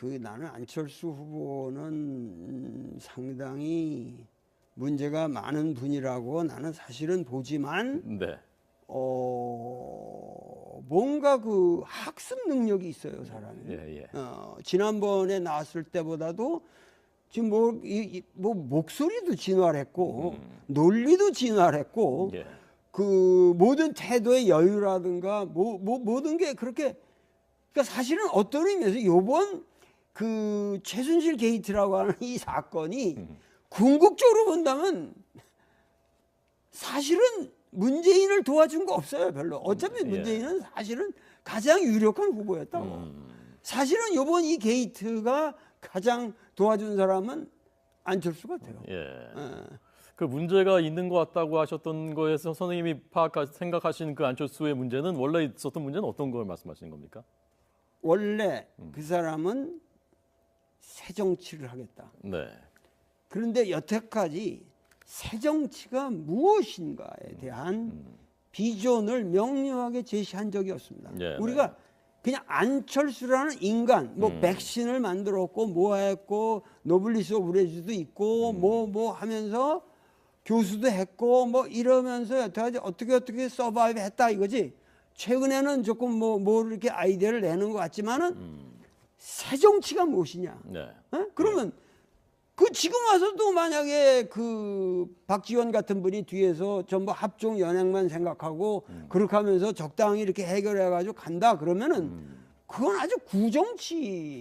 나는 안철수 후보는 상당히 문제가 많은 분이라고 나는 사실은 보지만 네. 뭔가 그 학습 능력이 있어요, 사람이. 예. 지난번에 나왔을 때보다도 지금 뭐 목소리도 진화했고 논리도 진화했고 예. 그 모든 태도의 여유라든가 모든 게 그렇게, 그러니까 사실은 어떤 의미에서 요번 그 최순실 게이트라고 하는 이 사건이 궁극적으로 본다면 사실은 문재인을 도와준 거 없어요, 별로. 어차피 문재인은 사실은 가장 유력한 후보였다고. 사실은 요번 이 게이트가 가장 도와준 사람은 안철수 같아요. 그 문제가 있는 것 같다고 하셨던 거에서 선생님이 생각하시는 그 안철수의 문제는 원래 있었던 문제는 어떤 걸 말씀하시는 겁니까? 원래 그 사람은 새 정치를 하겠다. 네. 그런데 여태까지 새 정치가 무엇인가에 대한 비전을 명료하게 제시한 적이 없습니다. 우리가 그냥 안철수라는 인간, 뭐 백신을 만들었고 뭐 했고 노블리스 오브레주도 있고 뭐 하면서 교수도 했고 뭐 이러면서 여태까지 어떻게 서바이브 했다 이거지. 최근에는 조금 뭐 이렇게 아이디어를 내는 것 같지만은 새 정치가 무엇이냐? 그러면 그 지금 와서도 만약에 그 박지원 같은 분이 뒤에서 전부 합종 연행만 생각하고 그렇게 하면서 적당히 이렇게 해결해가지고 간다 그러면은 그건 아주 구정치에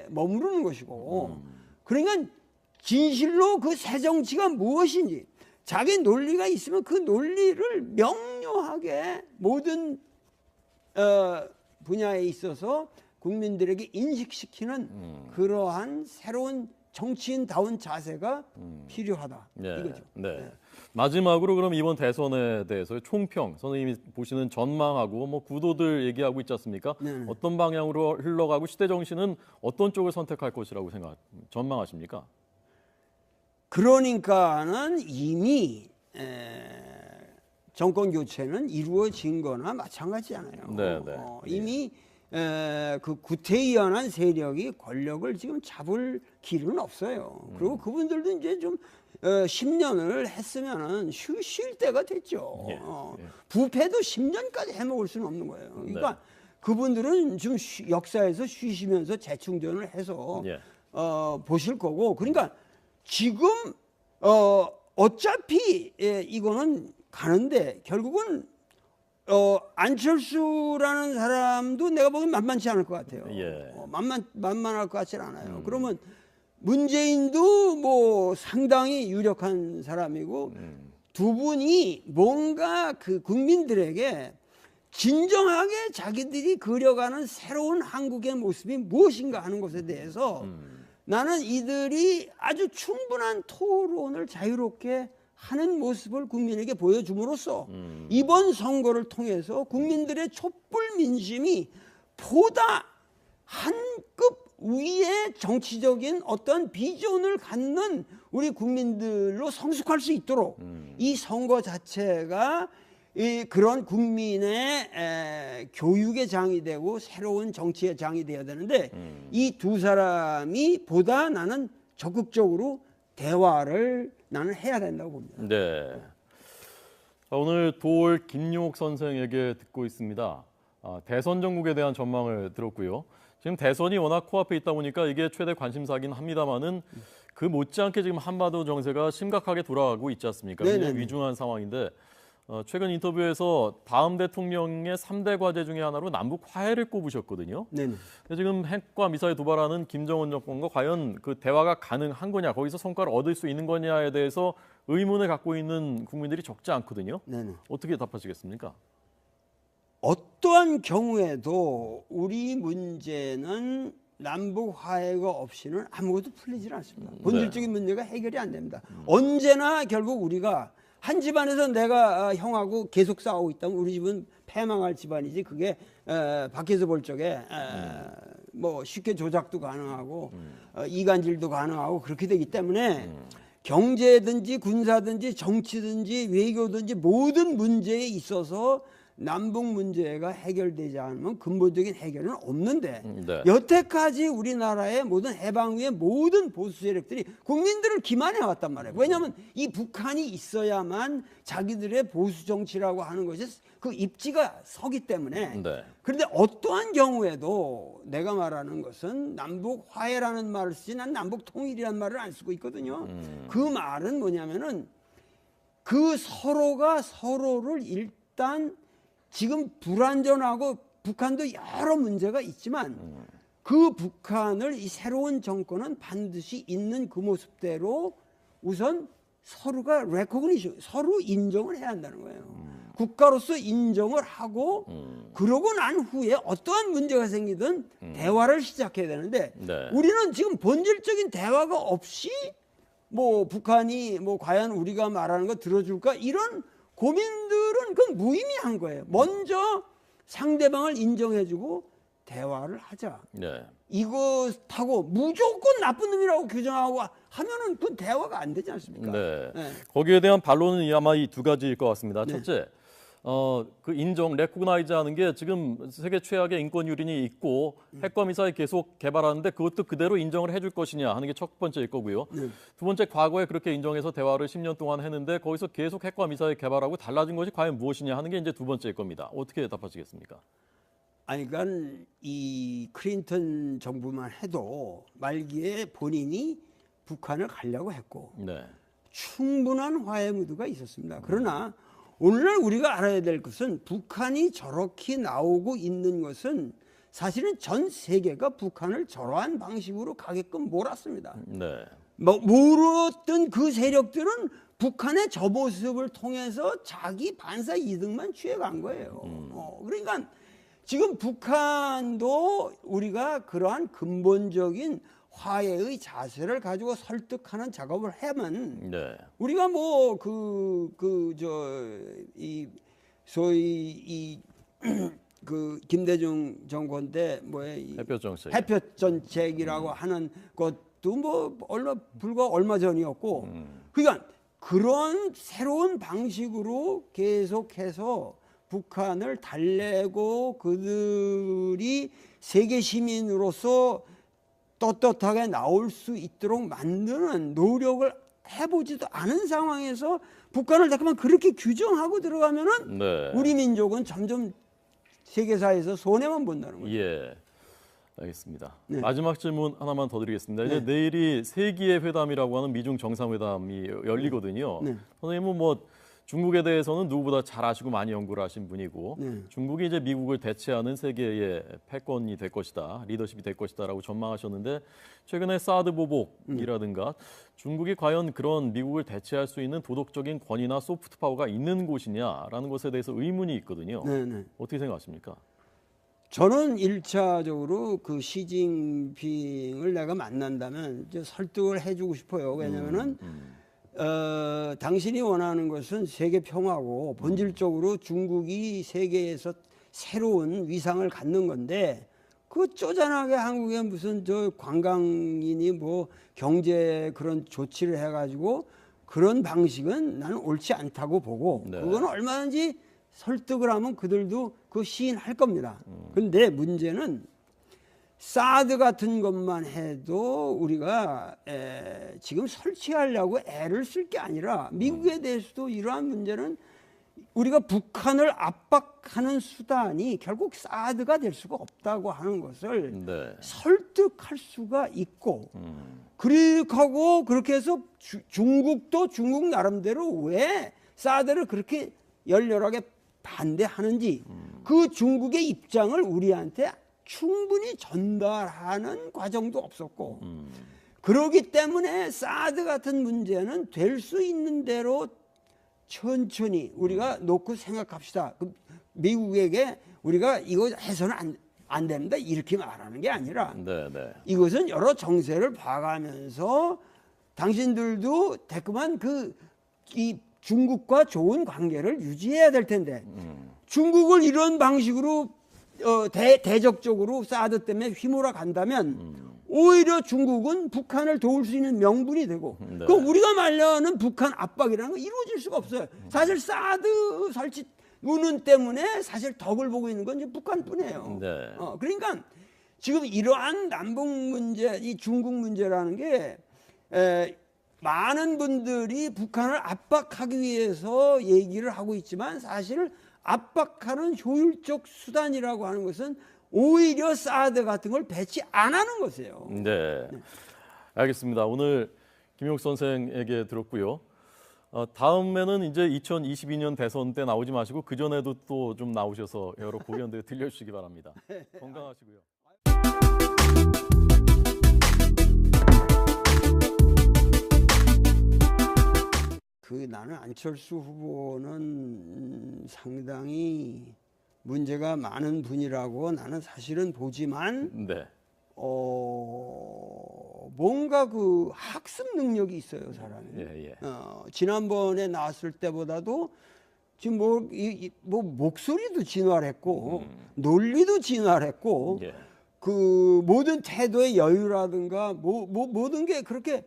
머무르는 것이고, 그러니까 진실로 그 새 정치가 무엇인지 자기 논리가 있으면 그 논리를 명료하게 모든 분야에 있어서 국민들에게 인식시키는 그러한 새로운 정치인다운 자세가 필요하다. 이거죠. 네. 마지막으로 그럼 이번 대선에 대해서 총평, 선생님이 보시는 전망하고 뭐 구도들 얘기하고 있지 않습니까? 어떤 방향으로 흘러가고 시대 정신은 어떤 쪽을 선택할 것이라고 전망하십니까? 그러니까는 이미 정권 교체는 이루어진 거나 마찬가지잖아요. 이미 그 구태의연한 세력이 권력을 지금 잡을 길은 없어요. 그리고 그분들도 이제 좀 10년을 했으면은 쉴 때가 됐죠. 부패도 10년까지 해먹을 수는 없는 거예요. 그러니까 그분들은 좀 역사에서 쉬시면서 재충전을 해서 보실 거고, 그러니까 지금 어차피 이거는 가는데 결국은 안철수라는 사람도 내가 보기엔 만만치 않을 것 같아요. 만만할 것 같지는 않아요. 그러면 문재인도 뭐 상당히 유력한 사람이고 두 분이 뭔가 그 국민들에게 진정하게 자기들이 그려가는 새로운 한국의 모습이 무엇인가 하는 것에 대해서 나는 이들이 아주 충분한 토론을 자유롭게 하는 모습을 국민에게 보여줌으로써 이번 선거를 통해서 국민들의 촛불 민심이 보다 한 급 위의 정치적인 어떤 비전을 갖는 우리 국민들로 성숙할 수 있도록 이 선거 자체가 그런 국민의 교육의 장이 되고 새로운 정치의 장이 되어야 되는데 이 두 사람이 보다 나는 적극적으로 대화를 나는 해야 된다고 봅니다. 네. 오늘 도올 김용옥 선생에게 듣고 있습니다. 대선 전국에 대한 전망을 들었고요. 지금 대선이 워낙 코앞에 있다 보니까 이게 최대 관심사긴 합니다만은 그 못지않게 지금 한반도 정세가 심각하게 돌아가고 있지 않습니까? 굉장히 위중한 상황인데 최근 인터뷰에서 다음 대통령의 3대 과제 중에 하나로 남북 화해를 꼽으셨거든요. 근데 지금 핵과 미사일 도발하는 김정은 정권과 과연 그 대화가 가능한 거냐, 거기서 성과를 얻을 수 있는 거냐에 대해서 의문을 갖고 있는 국민들이 적지 않거든요. 어떻게 답하시겠습니까? 어떠한 경우에도 우리 문제는 남북 화해가 없이는 아무것도 풀리질 않습니다. 본질적인 문제가 해결이 안 됩니다. 언제나 결국 우리가 한 집안에서 내가 형하고 계속 싸우고 있다면 우리 집은 패망할 집안이지, 그게 밖에서 볼 적에 뭐 쉽게 조작도 가능하고 이간질도 가능하고 그렇게 되기 때문에 경제든지 군사든지 정치든지 외교든지 모든 문제에 있어서 남북 문제가 해결되지 않으면 근본적인 해결은 없는데 네. 여태까지 우리나라의 모든 해방 후의 모든 보수 세력들이 국민들을 기만해 왔단 말이에요. 왜냐하면 이 북한이 있어야만 자기들의 보수 정치라고 하는 것이 그 입지가 서기 때문에. 네. 그런데 어떠한 경우에도 내가 말하는 것은 남북 화해라는 말을 쓰지 난 남북 통일이라는 말을 안 쓰고 있거든요. 그 말은 뭐냐면은 그 서로가 서로를 일단 지금 불안전하고 북한도 여러 문제가 있지만 그 북한을 이 새로운 정권은 반드시 있는 그 모습대로 우선 서로가 레코그니션, 서로 인정을 해야 한다는 거예요. 국가로서 인정을 하고 그러고 난 후에 어떠한 문제가 생기든 대화를 시작해야 되는데 네. 우리는 지금 본질적인 대화가 없이 뭐 북한이 뭐 과연 우리가 말하는 거 들어줄까 이런 고민들은 그건 무의미한 거예요. 먼저 상대방을 인정해주고 대화를 하자. 네. 이것하고 무조건 나쁜 놈이라고 규정하고 하면은 그건 대화가 안 되지 않습니까? 네. 네. 거기에 대한 반론은 아마 이 두 가지일 것 같습니다. 네. 첫째, 그 인정, 레코그나이즈 하는 게 지금 세계 최악의 인권 유린이 있고 핵과 미사일 계속 개발하는데 그것도 그대로 인정을 해줄 것이냐 하는 게 첫 번째일 거고요. 두 번째, 과거에 그렇게 인정해서 대화를 10년 동안 했는데 거기서 계속 핵과 미사일 개발하고 달라진 것이 과연 무엇이냐 하는 게 이제 두 번째일 겁니다. 어떻게 답하시겠습니까? 아니, 그러니까 이 클린턴 정부만 해도 말기에 본인이 북한을 가려고 했고 네. 충분한 화해 무드가 있었습니다. 그러나 오늘날 우리가 알아야 될 것은 북한이 저렇게 나오고 있는 것은 사실은 전 세계가 북한을 저러한 방식으로 가게끔 몰았습니다. 네. 몰았던 그 세력들은 북한의 저 모습을 통해서 자기 반사 이득만 취해간 거예요. 그러니까 지금 북한도 우리가 그러한 근본적인 화해의 자세를 가지고 설득하는 작업을 하면 네. 우리가 뭐 소위 그 김대중 정권 때 뭐에 햇볕 정책. 햇볕 정책이라고 하는 것도 뭐 불과 얼마 전이었고 그러니까 그런 새로운 방식으로 계속해서 북한을 달래고 그들이 세계 시민으로서 떳떳하게 나올 수 있도록 만드는 노력을 해보지도 않은 상황에서 북한을 잠깐만 그렇게 규정하고 들어가면은 네. 우리 민족은 점점 세계사에서 손해만 본다는 거예요. 예. 알겠습니다. 네. 마지막 질문 하나만 더 드리겠습니다. 이제 네. 내일이 세기의 회담이라고 하는 미중 정상회담이 열리거든요. 네. 선생님은 뭐 중국에 대해서는 누구보다 잘 아시고 많이 연구를 하신 분이고 네. 중국이 이제 미국을 대체하는 세계의 패권이 될 것이다, 리더십이 될 것이다라고 전망하셨는데 최근에 사드 보복이라든가 중국이 과연 그런 미국을 대체할 수 있는 도덕적인 권위나 소프트 파워가 있는 곳이냐라는 것에 대해서 의문이 있거든요. 네, 네. 어떻게 생각하십니까? 저는 1차적으로 그 시진핑을 내가 만난다면 이제 설득을 해주고 싶어요. 왜냐면은 당신이 원하는 것은 세계 평화고 본질적으로 중국이 세계에서 새로운 위상을 갖는 건데 그 쪼잔하게 한국에 무슨 저 관광인이 뭐 경제 그런 조치를 해가지고 그런 방식은 나는 옳지 않다고 보고 네. 그건 얼마든지 설득을 하면 그들도 그 시인할 겁니다. 근데 문제는 사드 같은 것만 해도 우리가 지금 설치하려고 애를 쓸 게 아니라 미국에 대해서도 이러한 문제는 우리가 북한을 압박하는 수단이 결국 사드가 될 수가 없다고 하는 것을 네. 설득할 수가 있고 그리고 그렇게 해서 중국도 중국 나름대로 왜 사드를 그렇게 열렬하게 반대하는지 그 중국의 입장을 우리한테 충분히 전달하는 과정도 없었고 그렇기 때문에 사드 같은 문제는 될 수 있는 대로 천천히 우리가 놓고 생각합시다. 미국에게 우리가 이거 해서는 안 된다 이렇게 말하는 게 아니라 네, 네. 이것은 여러 정세를 봐가면서 당신들도 대꾸만 이 중국과 좋은 관계를 유지해야 될 텐데 중국을 이런 방식으로 대적적으로 사드 때문에 휘몰아 간다면 오히려 중국은 북한을 도울 수 있는 명분이 되고 그럼 우리가 말려는 북한 압박이라는 거 이루어질 수가 없어요. 사실 사드 설치 우는 때문에 사실 덕을 보고 있는 건 이제 북한뿐이에요. 네. 그러니까 지금 이러한 남북 문제, 이 중국 문제라는 게 많은 분들이 북한을 압박하기 위해서 얘기를 하고 있지만 사실 압박하는 효율적 수단이라고 하는 것은 오히려 사드 같은 걸 배치 안 하는 것이에요. 네. 알겠습니다. 오늘 김용욱 선생에게 들었고요. 다음에는 이제 2022년 대선 때 나오지 마시고 그 전에도 또 좀 나오셔서 여러 고견들 들려주시기 바랍니다. 건강하시고요. 나는 안철수 후보는 상당히 문제가 많은 분이라고 나는 사실은 보지만 네. 뭔가 그 학습 능력이 있어요, 사람이. 예. 지난번에 나왔을 때보다도 지금 뭐 목소리도 진화했고 논리도 진화했고 예. 그 모든 태도의 여유라든가 모든 게 그렇게,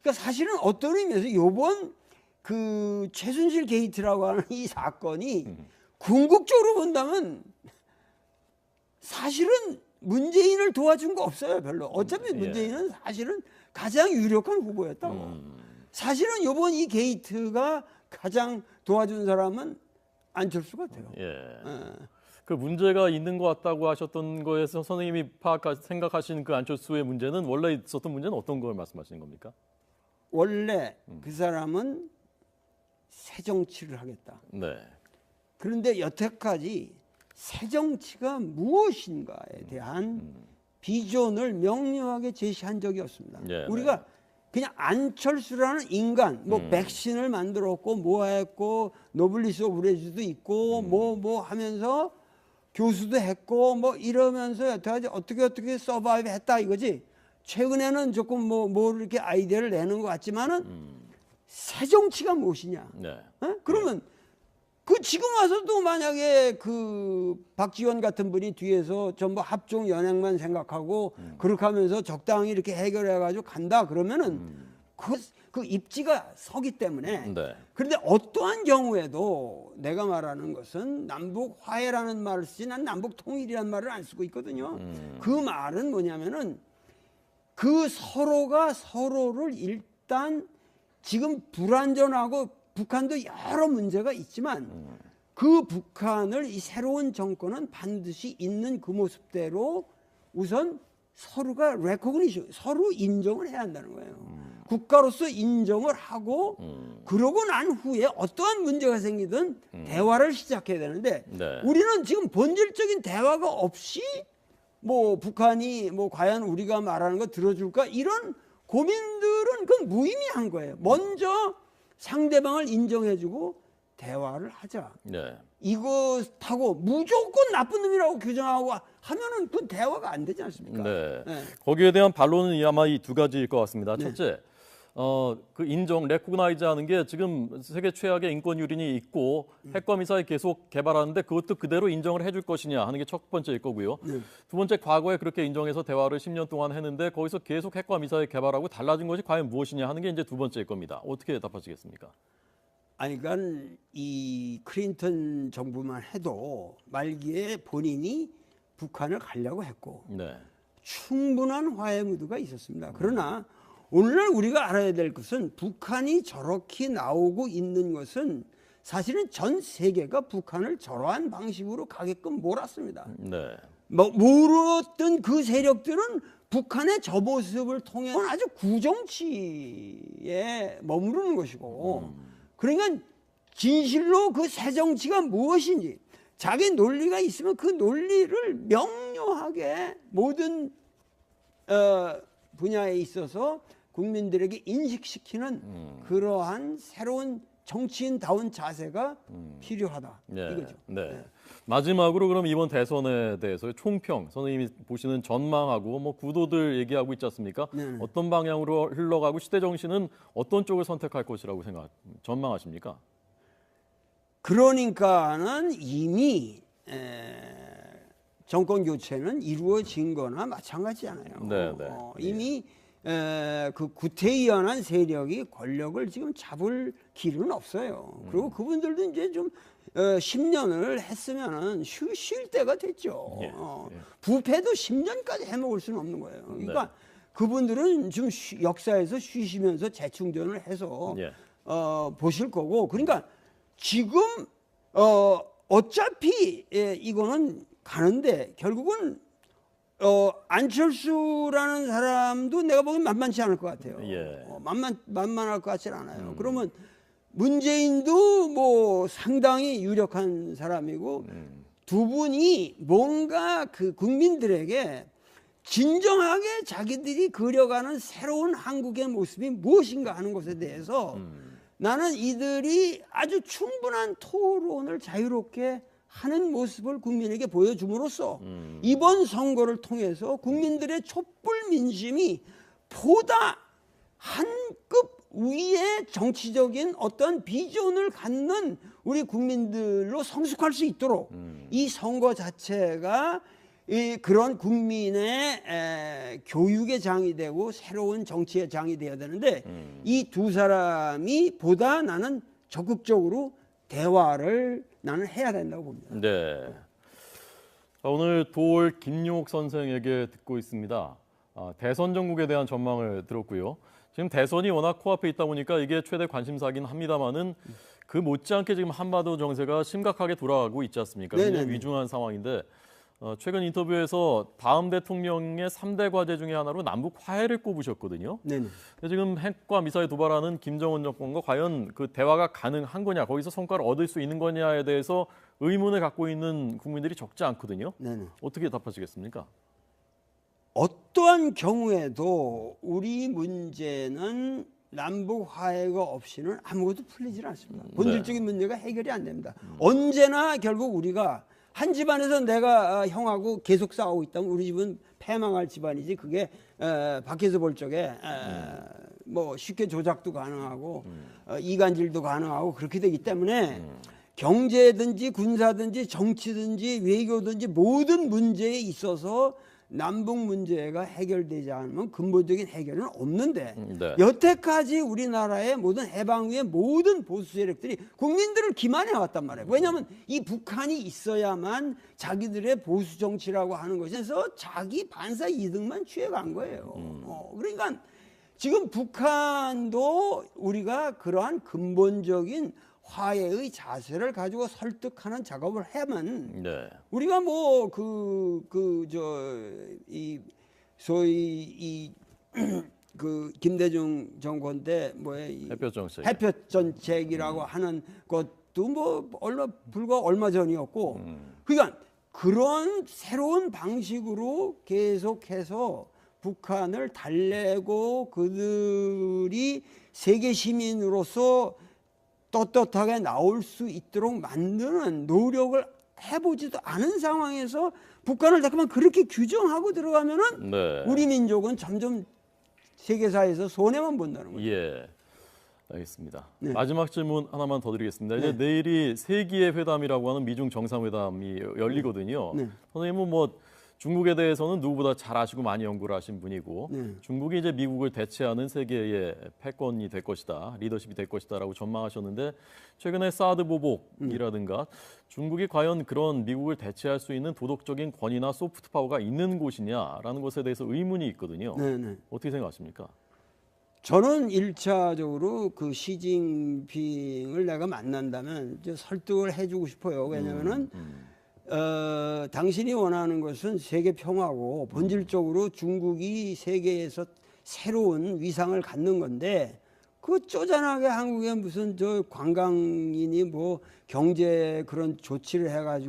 그러니까 사실은 어떤 의미에서 요번 그 최순실 게이트라고 하는 이 사건이 궁극적으로 본다면 사실은 문재인을 도와준 거 없어요, 별로. 어차피 문재인은 사실은 가장 유력한 후보였다고. 사실은 요번 이 게이트가 가장 도와준 사람은 안철수 같아요. 그 문제가 있는 것 같다고 하셨던 거에서 선생님이 생각하시는 그 안철수의 문제는 원래 있었던 문제는 어떤 걸 말씀하시는 겁니까? 원래 그 사람은 새 정치를 하겠다. 네. 그런데 여태까지 새 정치가 무엇인가에 대한 비전을 명료하게 제시한 적이 없습니다. 우리가 그냥 안철수라는 인간, 뭐 백신을 만들었고 뭐 했고 노블리스 오브레즈도 있고 뭐 하면서 교수도 했고 뭐 이러면서 여태까지 어떻게 서바이브 했다 이거지. 최근에는 조금 뭐 이렇게 아이디어를 내는 것 같지만은 새 정치가 무엇이냐? 그러면 그 지금 와서도 만약에 그 박지원 같은 분이 뒤에서 전부 합종 연행만 생각하고 그렇게 하면서 적당히 이렇게 해결해가지고 간다 그러면은 그 입지가 서기 때문에. 그런데 어떠한 경우에도 내가 말하는 것은 남북 화해라는 말을 쓰지 난 남북 통일이라는 말을 안 쓰고 있거든요. 그 말은 뭐냐면은 그 서로가 서로를 일단 지금 불안전하고 북한도 여러 문제가 있지만 그 북한을 이 새로운 정권은 반드시 있는 그 모습대로 우선 서로가 레코그니션, 서로 인정을 해야 한다는 거예요. 국가로서 인정을 하고 그러고 난 후에 어떠한 문제가 생기든 대화를 시작해야 되는데 우리는 지금 본질적인 대화가 없이 뭐 북한이 뭐 과연 우리가 말하는 거 들어줄까 이런 고민들은 그건 무의미한 거예요. 먼저 상대방을 인정해주고 대화를 하자. 이것하고 무조건 나쁜 놈이라고 규정하고 하면은 그 대화가 안 되지 않습니까? 거기에 대한 반론은 아마 이 두 가지일 것 같습니다. 첫째, 그 인정, 레코그나이즈하는 게 지금 세계 최악의 인권 유린이 있고 핵과 미사일 계속 개발하는데 그것도 그대로 인정을 해줄 것이냐 하는 게 첫 번째일 거고요. 두 번째, 과거에 그렇게 인정해서 대화를 10년 동안 했는데 거기서 계속 핵과 미사일 개발하고 달라진 것이 과연 무엇이냐 하는 게 이제 두 번째일 겁니다. 어떻게 답하시겠습니까? 아니, 그러니까 이 클린턴 정부만 해도 말기에 본인이 북한을 가려고 했고 충분한 화해 무드가 있었습니다. 그러나 오늘날 우리가 알아야 될 것은 북한이 저렇게 나오고 있는 것은 사실은 전 세계가 북한을 저러한 방식으로 가게끔 몰았습니다. 몰았던 그 세력들은 북한의 저 모습을 통해 아주 구정치에 머무르는 것이고 그러니까 진실로 그 새 정치가 무엇인지 자기 논리가 있으면 그 논리를 명료하게 모든 분야에 있어서 국민들에게 인식시키는 그러한 새로운 정치인다운 자세가 필요하다. 이거죠. 마지막으로 그럼 이번 대선에 대해서 총평, 선생님이 보시는 전망하고 뭐 구도들 얘기하고 있지 않습니까? 어떤 방향으로 흘러가고 시대 정신은 어떤 쪽을 선택할 것이라고 전망하십니까? 그러니까는 이미 정권 교체는 이루어진 거나 마찬가지잖아요. 이미 그 구태의연한 세력이 권력을 지금 잡을 길은 없어요. 그리고 그분들도 이제 좀 10년을 했으면은 쉴 때가 됐죠. 예. 부패도 10년까지 해먹을 수는 없는 거예요. 그러니까 그분들은 좀 역사에서 쉬시면서 재충전을 해서 예. 보실 거고, 그러니까 지금 어차피 이거는 가는데 결국은 안철수라는 사람도 내가 보기엔 만만치 않을 것 같아요. 예. 만만할 것 같지는 않아요. 그러면 문재인도 뭐 상당히 유력한 사람이고 두 분이 뭔가 그 국민들에게 진정하게 자기들이 그려가는 새로운 한국의 모습이 무엇인가 하는 것에 대해서 나는 이들이 아주 충분한 토론을 자유롭게 하는 모습을 국민에게 보여줌으로써 이번 선거를 통해서 국민들의 촛불 민심이 보다 한 급 위의 정치적인 어떤 비전을 갖는 우리 국민들로 성숙할 수 있도록 이 선거 자체가 그런 국민의 교육의 장이 되고 새로운 정치의 장이 되어야 되는데 이 두 사람이 보다 나는 적극적으로 대화를 나는 해야 된다고 봅니다. 네. 자, 오늘 도올 김용옥 선생에게 듣고 있습니다. 대선 전국에 대한 전망을 들었고요. 지금 대선이 워낙 코앞에 있다 보니까 이게 최대 관심사긴 합니다만은 그 못지않게 지금 한반도 정세가 심각하게 돌아가고 있지 않습니까? 굉장히 위중한 상황인데 최근 인터뷰에서 다음 대통령의 3대 과제 중에 하나로 남북 화해를 꼽으셨거든요. 네네. 지금 핵과 미사일 도발하는 김정은 정권과 과연 그 대화가 가능한 거냐, 거기서 성과를 얻을 수 있는 거냐에 대해서 의문을 갖고 있는 국민들이 적지 않거든요. 네네. 어떻게 답하시겠습니까? 어떠한 경우에도 우리 문제는 남북 화해가 없이는 아무것도 풀리질 않습니다. 본질적인 문제가 해결이 안 됩니다. 언제나 결국 우리가 한 집안에서 내가 형하고 계속 싸우고 있다면 우리 집은 패망할 집안이지, 그게 밖에서 볼 적에 뭐 쉽게 조작도 가능하고 이간질도 가능하고 그렇게 되기 때문에 경제든지 군사든지 정치든지 외교든지 모든 문제에 있어서 남북 문제가 해결되지 않으면 근본적인 해결은 없는데 네. 여태까지 우리나라의 모든 해방 후의 모든 보수 세력들이 국민들을 기만해 왔단 말이에요. 왜냐하면 이 북한이 있어야만 자기들의 보수 정치라고 하는 것에서 자기 반사 이득만 취해간 거예요. 그러니까 지금 북한도 우리가 그러한 근본적인 화해의 자세를 가지고 설득하는 작업을 하면 네. 우리가 뭐 소위 그 김대중 정권 때 뭐에 햇볕 정책. 햇볕 정책이라고 하는 것도 뭐 불과 얼마 전이었고, 그러니까 그런 새로운 방식으로 계속해서 북한을 달래고 그들이 세계 시민으로서 떳떳하게 나올 수 있도록 만드는 노력을 해보지도 않은 상황에서 북한을 자꾸만 그렇게 규정하고 들어가면은 네. 우리 민족은 점점 세계사에서 손해만 본다는 거죠. 예. 알겠습니다. 네. 마지막 질문 하나만 더 드리겠습니다. 이제 내일이 세기의 회담이라고 하는 미중 정상회담이 열리거든요. 네. 선생님은 뭐 중국에 대해서는 누구보다 잘 아시고 많이 연구를 하신 분이고 네. 중국이 이제 미국을 대체하는 세계의 패권이 될 것이다, 리더십이 될 것이다라고 전망하셨는데 최근에 사드 보복이라든가 중국이 과연 그런 미국을 대체할 수 있는 도덕적인 권위나 소프트 파워가 있는 곳이냐라는 것에 대해서 의문이 있거든요. 네. 어떻게 생각하십니까? 저는 1차적으로 그 시진핑을 내가 만난다면 이제 설득을 해주고 싶어요. 왜냐하면은 당신이 원하는 것은 세계 평화고 본질적으로 중국이 세계에서 새로운 위상을 갖는 건데 그 쪼잔하게 한국에 무슨 저 관광인이 뭐 경제 그런 조치를 해가지고